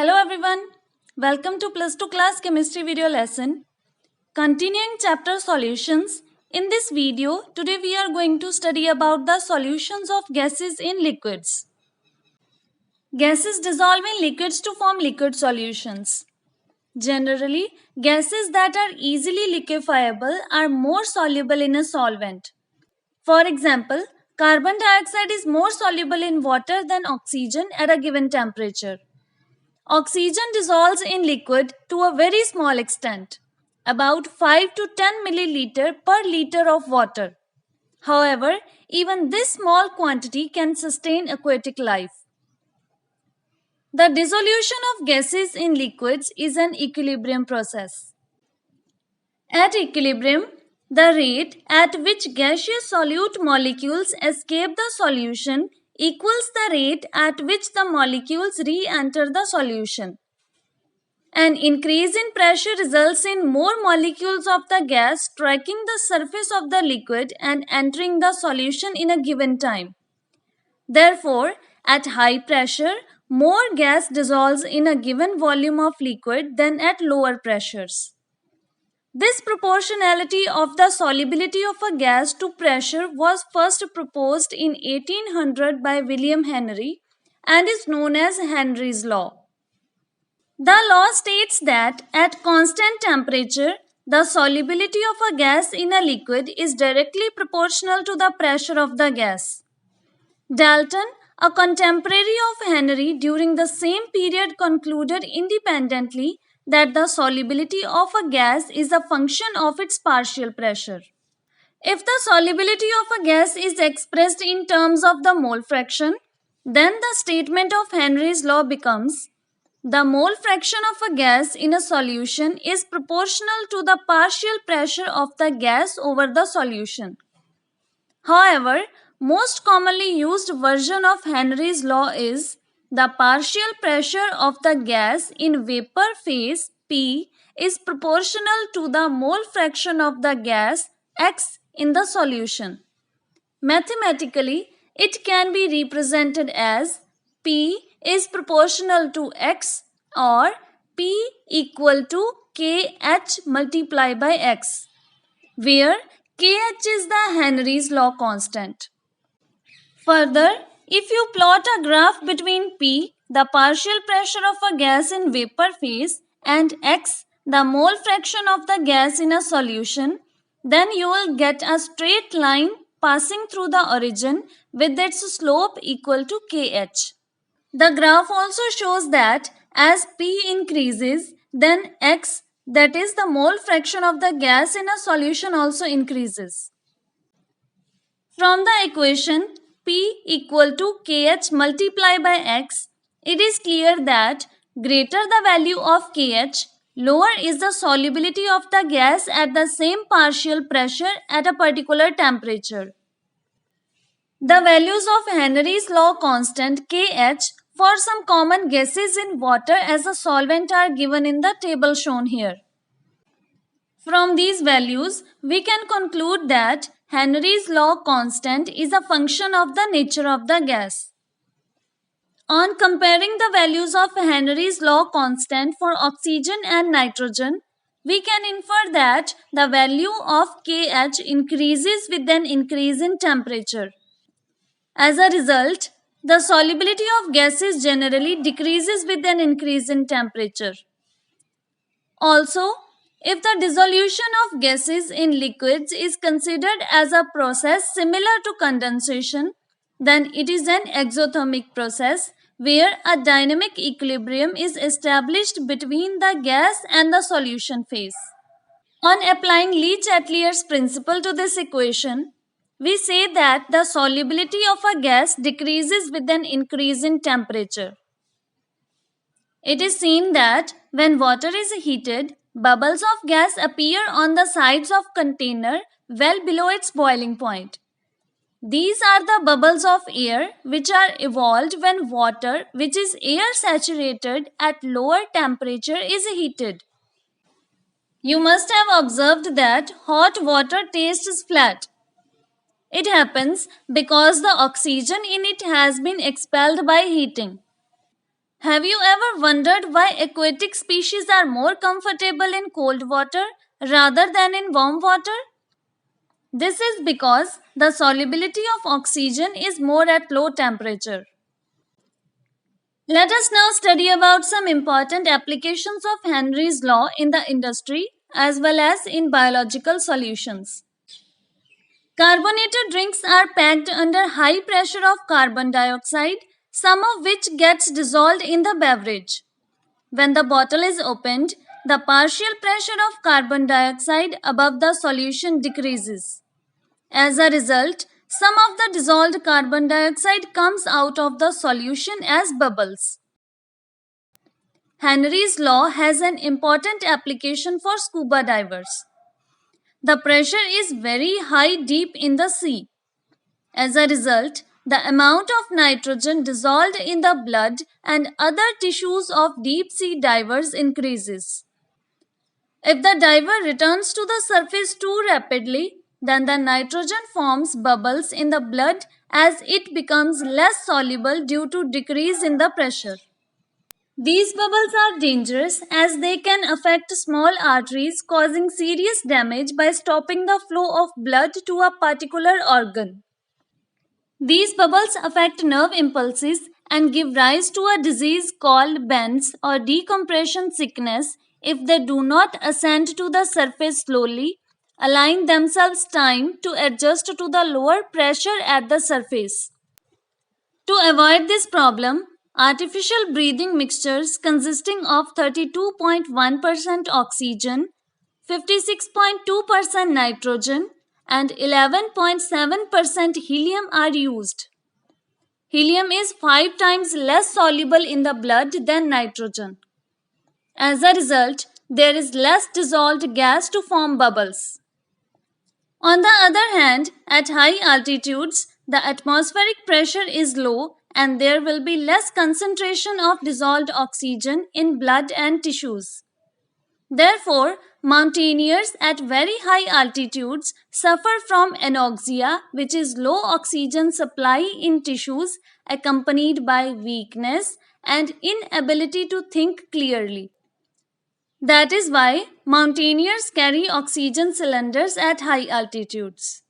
Hello everyone, welcome to Plus 2 class chemistry video lesson. Continuing chapter solutions, in this video today we are going to study about the solutions of gases in liquids. Gases dissolve in liquids to form liquid solutions. Generally, gases that are easily liquefiable are more soluble in a solvent. For example, carbon dioxide is more soluble in water than oxygen at a given temperature. Oxygen dissolves in liquid to a very small extent, about 5 to 10 milliliter per liter of water. However, even this small quantity can sustain aquatic life. The dissolution of gases in liquids is an equilibrium process. At equilibrium, the rate at which gaseous solute molecules escape the solution equals the rate at which the molecules re-enter the solution. An increase in pressure results in more molecules of the gas striking the surface of the liquid and entering the solution in a given time. Therefore, at high pressure, more gas dissolves in a given volume of liquid than at lower pressures. This proportionality of the solubility of a gas to pressure was first proposed in 1800 by William Henry and is known as Henry's law. The law states that at constant temperature, the solubility of a gas in a liquid is directly proportional to the pressure of the gas. Dalton, a contemporary of Henry during the same period, concluded independently that the solubility of a gas is a function of its partial pressure. If the solubility of a gas is expressed in terms of the mole fraction, then the statement of Henry's law becomes: the mole fraction of a gas in a solution is proportional to the partial pressure of the gas over the solution. However, most commonly used version of Henry's law is: the partial pressure of the gas in vapor phase P is proportional to the mole fraction of the gas X in the solution. Mathematically, it can be represented as P is proportional to X or P equal to KH multiplied by X, where KH is the Henry's law constant. Further, if you plot a graph between P, the partial pressure of a gas in vapor phase, and X, the mole fraction of the gas in a solution, then you will get a straight line passing through the origin with its slope equal to KH. The graph also shows that as P increases, then X, that is the mole fraction of the gas in a solution, also increases. From the equation P equal to KH multiplied by X, it is clear that greater the value of KH, lower is the solubility of the gas at the same partial pressure at a particular temperature. The values of Henry's law constant KH for some common gases in water as a solvent are given in the table shown here. From these values, we can conclude that Henry's law constant is a function of the nature of the gas. On comparing the values of Henry's law constant for oxygen and nitrogen, we can infer that the value of KH increases with an increase in temperature. As a result, the solubility of gases generally decreases with an increase in temperature. Also, if the dissolution of gases in liquids is considered as a process similar to condensation, then it is an exothermic process where a dynamic equilibrium is established between the gas and the solution phase. On applying Le Chatelier's principle to this equation, we say that the solubility of a gas decreases with an increase in temperature. It is seen that when water is heated, bubbles of gas appear on the sides of container well below its boiling point. These are the bubbles of air which are evolved when water, which is air saturated at lower temperature, is heated. You must have observed that hot water tastes flat. It happens because the oxygen in it has been expelled by heating. Have you ever wondered why aquatic species are more comfortable in cold water rather than in warm water? This is because the solubility of oxygen is more at low temperature. Let us now study about some important applications of Henry's law in the industry as well as in biological solutions. Carbonated drinks are packed under high pressure of carbon dioxide, some of which gets dissolved in the beverage. When the bottle is opened, the partial pressure of carbon dioxide above the solution decreases. As a result, some of the dissolved carbon dioxide comes out of the solution as bubbles. Henry's law has an important application for scuba divers. The pressure is very high deep in the sea. As a result, the amount of nitrogen dissolved in the blood and other tissues of deep sea divers increases. If the diver returns to the surface too rapidly, then the nitrogen forms bubbles in the blood as it becomes less soluble due to decrease in the pressure. These bubbles are dangerous as they can affect small arteries, causing serious damage by stopping the flow of blood to a particular organ. These bubbles affect nerve impulses and give rise to a disease called bends or decompression sickness if they do not ascend to the surface slowly, allowing themselves time to adjust to the lower pressure at the surface. To avoid this problem, artificial breathing mixtures consisting of 32.1% oxygen, 56.2% nitrogen, and 11.7% helium are used. Helium is 5 times less soluble in the blood than nitrogen. As a result, there is less dissolved gas to form bubbles. On the other hand, at high altitudes, the atmospheric pressure is low and there will be less concentration of dissolved oxygen in blood and tissues. Therefore, mountaineers at very high altitudes suffer from anoxia, which is low oxygen supply in tissues accompanied by weakness and inability to think clearly. That is why mountaineers carry oxygen cylinders at high altitudes.